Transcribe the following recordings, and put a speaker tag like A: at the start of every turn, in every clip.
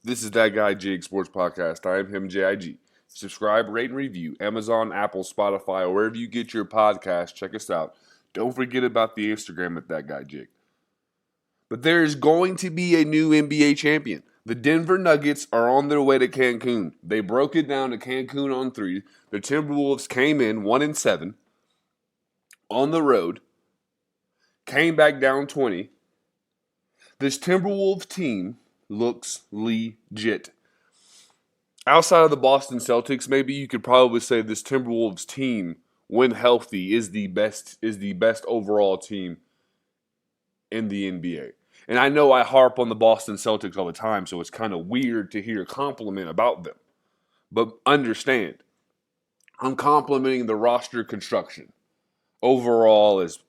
A: This is That Guy Jig Sports Podcast. I am him, JIG. Subscribe, rate, and review. Amazon, Apple, Spotify, or wherever you get your podcast. Check us out. Don't forget about the Instagram at That Guy Jig. But there is going to be a new NBA champion. The Denver Nuggets are on their way to Cancun. They broke it down to Cancun on 3. The Timberwolves came in 1-7 on the road. Came back down 20. This Timberwolves team looks legit. Outside of the Boston Celtics, maybe you could probably say this Timberwolves team, when healthy, is the best overall team in the NBA. And I know I harp on the Boston Celtics all the time, so it's kind of weird to hear a compliment about them. But understand, I'm complimenting the roster construction. Overall, as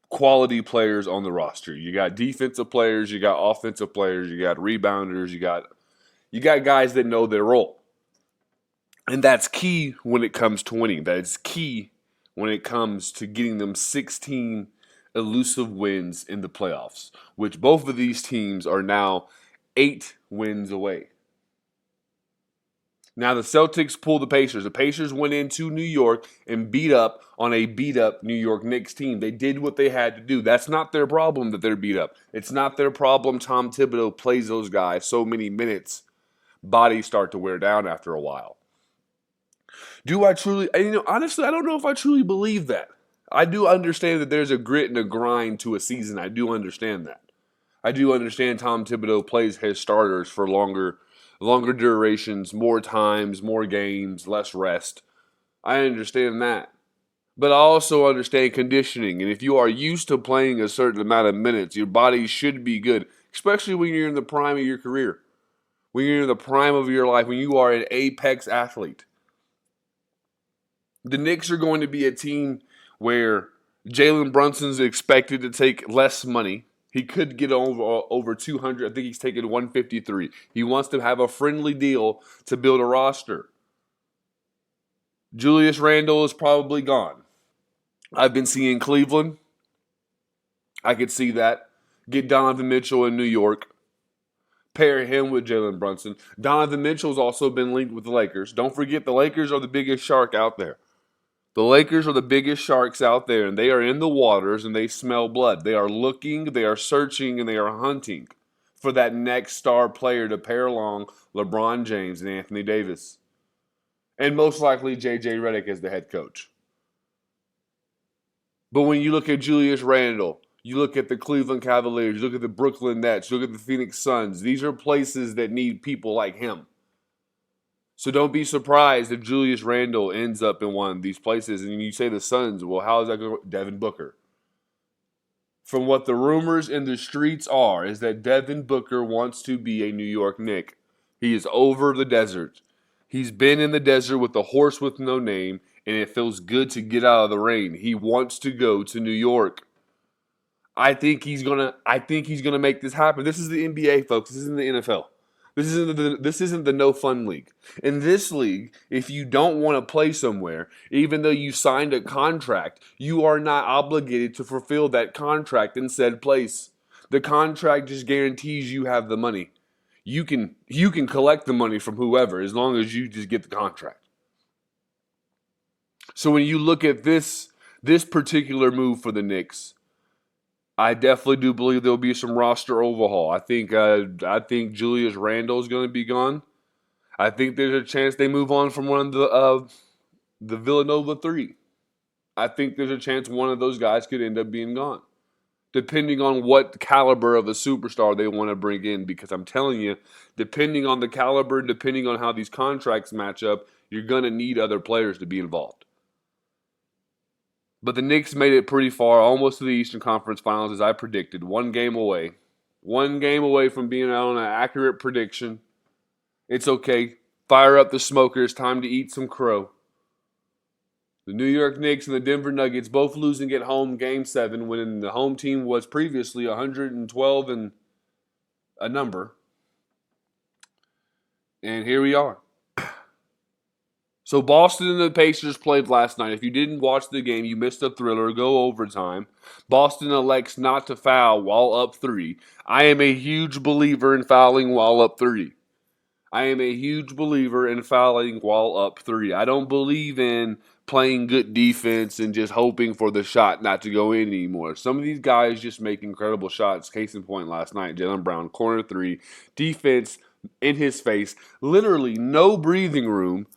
A: quality players on the roster. You got defensive players, you got offensive players, you got rebounders, you got guys that know their role. And that's key when it comes to winning. That is key when it comes to getting them 16 elusive wins in the playoffs, which both of these teams are now 8 wins away. Now the Celtics pulled the Pacers. The Pacers went into New York and beat up on a beat-up New York Knicks team. They did what they had to do. That's not their problem that they're beat up. It's not their problem Tom Thibodeau plays those guys so many minutes. Bodies start to wear down after a while. Do I truly, honestly, I don't know if I truly believe that. I do understand that there's a grit and a grind to a season. I do understand that. I do understand Tom Thibodeau plays his starters for longer durations, more times, more games, less rest. I understand that. But I also understand conditioning. And if you are used to playing a certain amount of minutes, your body should be good, especially when you're in the prime of your career, when you're in the prime of your life, when you are an apex athlete. The Knicks are going to be a team where Jalen Brunson's expected to take less money. He could get over 200. I think he's taking 153. He wants to have a friendly deal to build a roster. Julius Randle is probably gone. I've been seeing Cleveland. I could see that. Get Donovan Mitchell in New York. Pair him with Jalen Brunson. Donovan Mitchell's also been linked with the Lakers. Don't forget, the Lakers are the biggest shark out there. The Lakers are the biggest sharks out there, and they are in the waters, and they smell blood. They are looking, they are searching, and they are hunting for that next star player to pair along LeBron James and Anthony Davis. And most likely J.J. Redick as the head coach. But when you look at Julius Randle, you look at the Cleveland Cavaliers, you look at the Brooklyn Nets, you look at the Phoenix Suns, these are places that need people like him. So don't be surprised if Julius Randle ends up in one of these places. And you say the Suns, well, how is that going to Devin Booker? From what the rumors in the streets are, is that Devin Booker wants to be a New York Knick. He is over the desert. He's been in the desert with a horse with no name, and it feels good to get out of the rain. He wants to go to New York. I think he's gonna make this happen. This is the NBA, folks. This isn't the NFL. This isn't the no fun league. In this league, if you don't want to play somewhere, even though you signed a contract, you are not obligated to fulfill that contract in said place. The contract just guarantees you have the money. You can collect the money from whoever as long as you just get the contract. So when you look at this particular move for the Knicks, I definitely do believe there'll be some roster overhaul. I think Julius Randle is going to be gone. I think there's a chance they move on from one of the Villanova 3. I think there's a chance one of those guys could end up being gone, depending on what caliber of a superstar they want to bring in. Because I'm telling you, depending on the caliber, depending on how these contracts match up, you're going to need other players to be involved. But the Knicks made it pretty far, almost to the Eastern Conference Finals, as I predicted. 1 game away. 1 game away from being out on an accurate prediction. It's okay. Fire up the smoker. It's time to eat some crow. The New York Knicks and the Denver Nuggets both losing at home Game 7 when the home team was previously 112 and a number. And here we are. So Boston and the Pacers played last night. If you didn't watch the game, you missed a thriller. Go overtime. Boston elects not to foul while up 3. I am a huge believer in fouling while up 3. I am a huge believer in fouling while up 3. I don't believe in playing good defense and just hoping for the shot not to go in anymore. Some of these guys just make incredible shots. Case in point last night, Jaylen Brown, corner 3, defense in his face, literally no breathing room,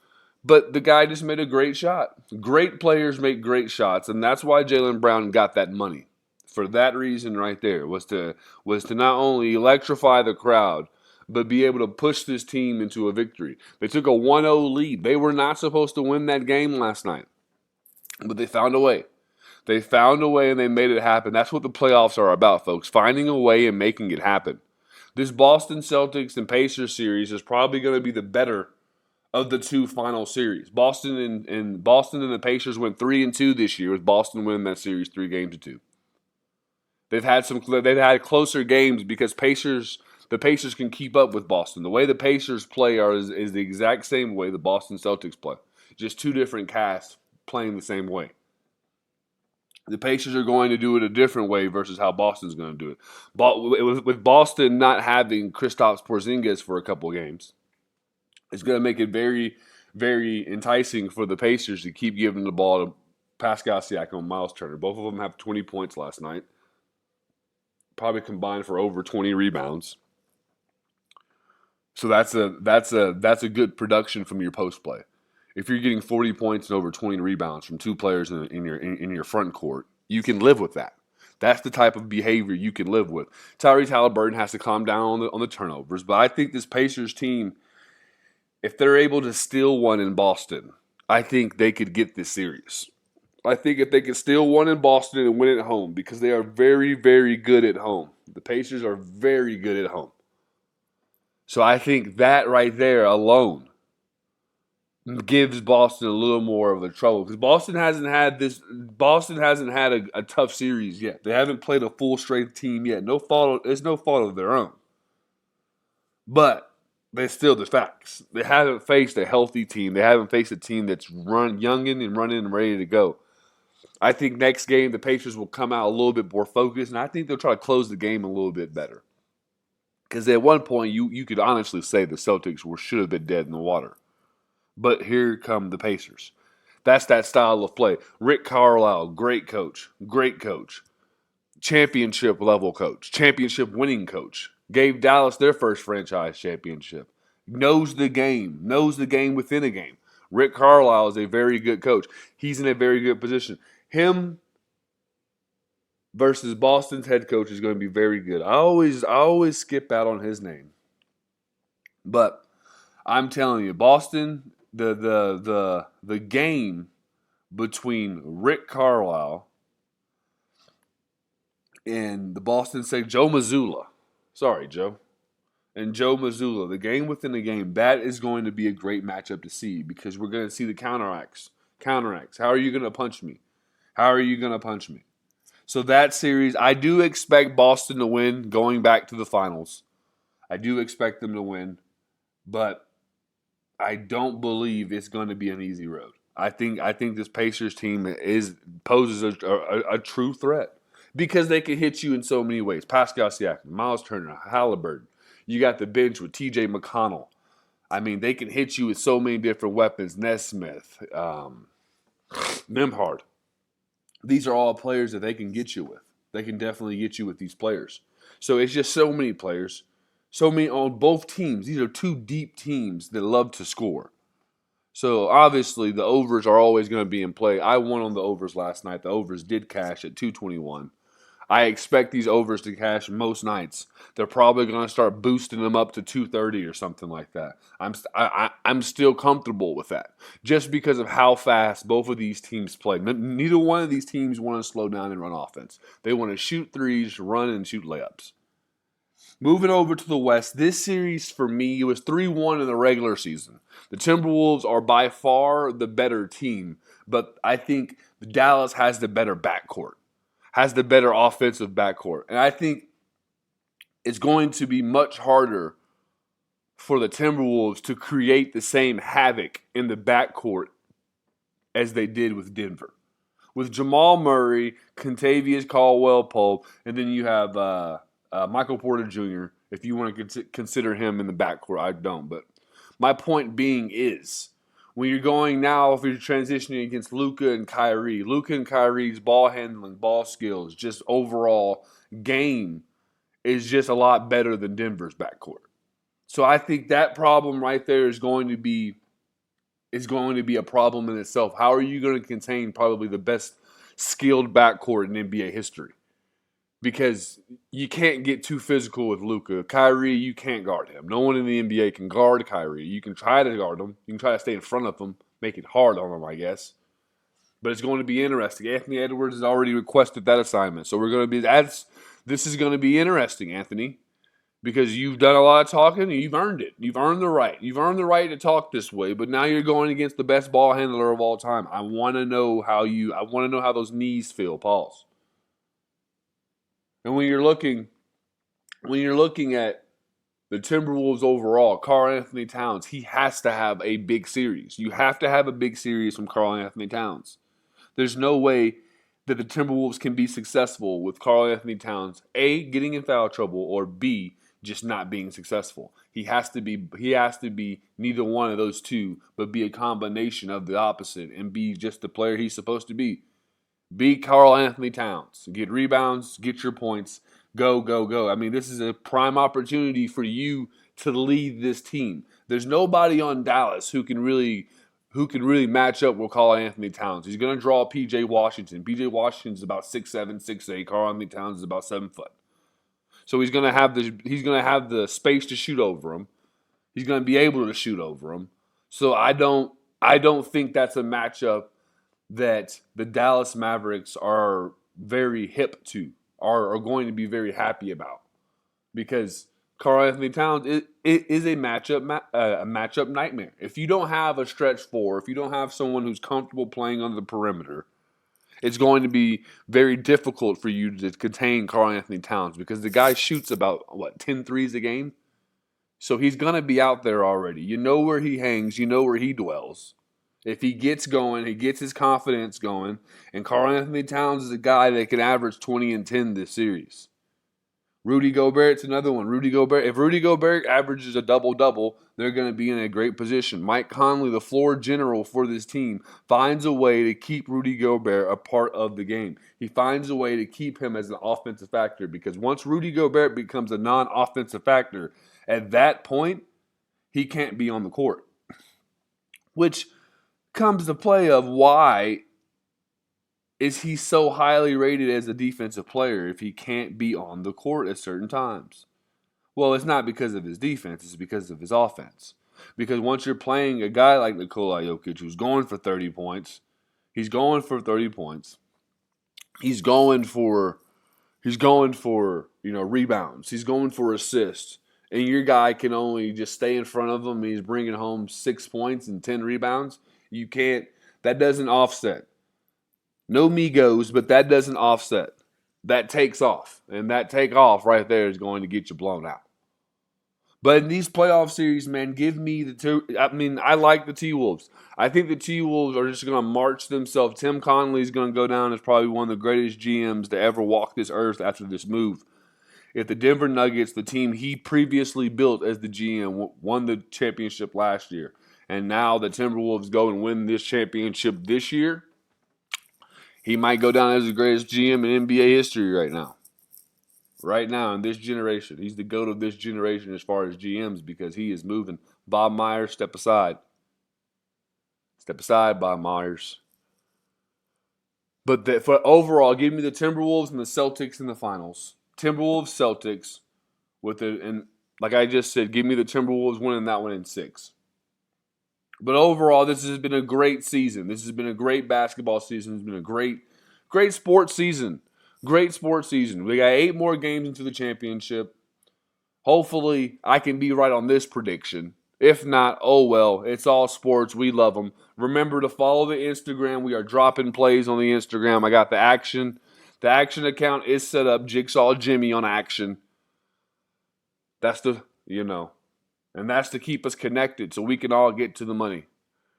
A: but the guy just made a great shot. Great players make great shots, and that's why Jaylen Brown got that money. For that reason right there was to not only electrify the crowd, but be able to push this team into a victory. They took a 1-0 lead. They were not supposed to win that game last night, but they found a way. They found a way and they made it happen. That's what the playoffs are about, folks. Finding a way and making it happen. This Boston Celtics and Pacers series is probably going to be the better of the two final series. Boston and the Pacers went 3-2 this year, with Boston winning that series 3-2. They've had closer games because the Pacers can keep up with Boston. The way the Pacers play is the exact same way the Boston Celtics play. Just two different casts playing the same way. The Pacers are going to do it a different way versus how Boston's going to do it. With Boston not having Kristaps Porzingis for a couple games, it's going to make it very, very enticing for the Pacers to keep giving the ball to Pascal Siakam and Miles Turner. Both of them have 20 points last night. Probably combined for over 20 rebounds. So that's a good production from your post play. If you're getting 40 points and over 20 rebounds from two players in your front court, you can live with that. That's the type of behavior you can live with. Tyrese Halliburton has to calm down on the turnovers, but I think this Pacers team, if they're able to steal one in Boston, I think they could get this series. I think if they could steal one in Boston and win it at home, because they are very, very good at home. The Pacers are very good at home. So I think that right there alone gives Boston a little more of a trouble, because Boston hasn't had a tough series yet. They haven't played a full strength team yet. It's no fault of their own. But they're still the facts. They haven't faced a healthy team. They haven't faced a team that's youngin' and running and ready to go. I think next game the Pacers will come out a little bit more focused, and I think they'll try to close the game a little bit better. Because at one point you could honestly say the Celtics should have been dead in the water. But here come the Pacers. That's that style of play. Rick Carlisle, great coach. Championship level coach. Championship winning coach. Gave Dallas their first franchise championship. Knows the game within a game. Rick Carlisle is a very good coach. He's in a very good position. Him versus Boston's head coach is going to be very good. I always skip out on his name. But I'm telling you, Boston, the game between Rick Carlisle and the Boston Celtics, Joe Mazzulla. Sorry, Joe. And Joe Mazzulla, the game within the game, that is going to be a great matchup to see, because we're going to see the counteracts. How are you going to punch me? So that series, I do expect Boston to win going back to the finals. I do expect them to win, but I don't believe it's going to be an easy road. I think this Pacers team poses a true threat, because they can hit you in so many ways. Pascal Siakam, Miles Turner, Halliburton. You got the bench with T.J. McConnell. I mean, they can hit you with so many different weapons. Nesmith, Nembhard. These are all players that they can get you with. They can definitely get you with these players. So it's just so many players. So many on both teams. These are two deep teams that love to score. So obviously the overs are always going to be in play. I won on the overs last night. The overs did cash at 221. I expect these overs to cash most nights. They're probably going to start boosting them up to 230 or something like that. I'm still comfortable with that, just because of how fast both of these teams play. Neither one of these teams want to slow down and run offense. They want to shoot threes, run, and shoot layups. Moving over to the West, this series for me, it was 3-1 in the regular season. The Timberwolves are by far the better team, but I think Dallas has the better backcourt. Has the better offensive backcourt. And I think it's going to be much harder for the Timberwolves to create the same havoc in the backcourt as they did with Denver. With Jamal Murray, Kentavious Caldwell-Pope, and then you have Michael Porter Jr. if you want to consider him in the backcourt. I don't. But my point being is, when you're going now, if you're transitioning against Luka and Kyrie's ball handling, ball skills, just overall game is just a lot better than Denver's backcourt. So I think that problem right there is going to be a problem in itself. How are you going to contain probably the best skilled backcourt in NBA history? Because you can't get too physical with Luka. Kyrie, you can't guard him. No one in the NBA can guard Kyrie. You can try to guard him. You can try to stay in front of him, make it hard on him, I guess. But it's going to be interesting. Anthony Edwards has already requested that assignment. So this is going to be interesting, Anthony, because you've done a lot of talking and you've earned it. You've earned the right. You've earned the right to talk this way, but now you're going against the best ball handler of all time. I want to know how those knees feel, pause. And when you're looking at the Timberwolves overall, Karl-Anthony Towns, he has to have a big series. You have to have a big series from Karl-Anthony Towns. There's no way that the Timberwolves can be successful with Karl-Anthony Towns, A, getting in foul trouble, or B, just not being successful. He has to be neither one of those two, but be a combination of the opposite and be just the player he's supposed to be. Be Karl-Anthony Towns. Get rebounds, get your points, go, go, go. I mean, this is a prime opportunity for you to lead this team. There's nobody on Dallas who can really match up with Karl-Anthony Towns. He's going to draw P.J. Washington. P.J. Washington's about 6'7", 6'8". Karl-Anthony Towns is about 7 foot. So he's going to have the space to shoot over him. He's going to be able to shoot over him. So I don't think that's a matchup that the Dallas Mavericks are very hip to, are going to be very happy about, because Karl-Anthony Towns is a matchup nightmare. If you don't have a stretch four, if you don't have someone who's comfortable playing on the perimeter, it's going to be very difficult for you to contain Karl-Anthony Towns, because the guy shoots about 10 threes a game. So he's going to be out there already. You know where he hangs, you know where he dwells. If he gets going, he gets his confidence going, and Karl-Anthony Towns is a guy that can average 20 and 10 this series. Rudy Gobert's another one. If Rudy Gobert averages a double-double, they're going to be in a great position. Mike Conley, the floor general for this team, finds a way to keep Rudy Gobert a part of the game. He finds a way to keep him as an offensive factor, because once Rudy Gobert becomes a non-offensive factor, at that point, he can't be on the court. Which comes to play of why is he so highly rated as a defensive player if he can't be on the court at certain times? Well, it's not because of his defense, it's because of his offense. Because once you're playing a guy like Nikola Jokic, who's going for 30 points, he's going for rebounds, he's going for assists, and your guy can only just stay in front of him and he's bringing home 6 points and 10 rebounds. You can't, that doesn't offset. No Migos, but that doesn't offset. That takes off. And that takeoff right there is going to get you blown out. But in these playoff series, man, give me the two. I mean, I like the T-Wolves. I think the T-Wolves are just going to march themselves. Tim Connelly is going to go down as probably one of the greatest GMs to ever walk this earth after this move. If the Denver Nuggets, the team he previously built as the GM, won the championship last year, and now the Timberwolves go and win this championship this year, he might go down as the greatest GM in NBA history right now. Right now in this generation. He's the GOAT of this generation as far as GMs, because he is moving. Bob Myers, step aside. Step aside, Bob Myers. But for overall, give me the Timberwolves and the Celtics in the finals. Timberwolves, Celtics, and like I just said, give me the Timberwolves winning that one in 6. But overall, this has been a great season. This has been a great basketball season. It's been a great sports season. Great sports season. We got 8 more games into the championship. Hopefully, I can be right on this prediction. If not, oh well. It's all sports. We love them. Remember to follow the Instagram. We are dropping plays on the Instagram. I got the action. The action account is set up. Jigsaw Jimmy on action. That's and that's to keep us connected so we can all get to the money.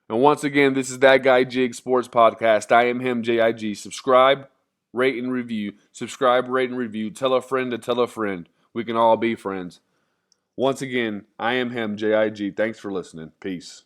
A: And once again, this is That Guy Jig Sports Podcast. I am him, JIG. Subscribe, rate, and review. Subscribe, rate, and review. Tell a friend to tell a friend. We can all be friends. Once again, I am him, JIG. Thanks for listening. Peace.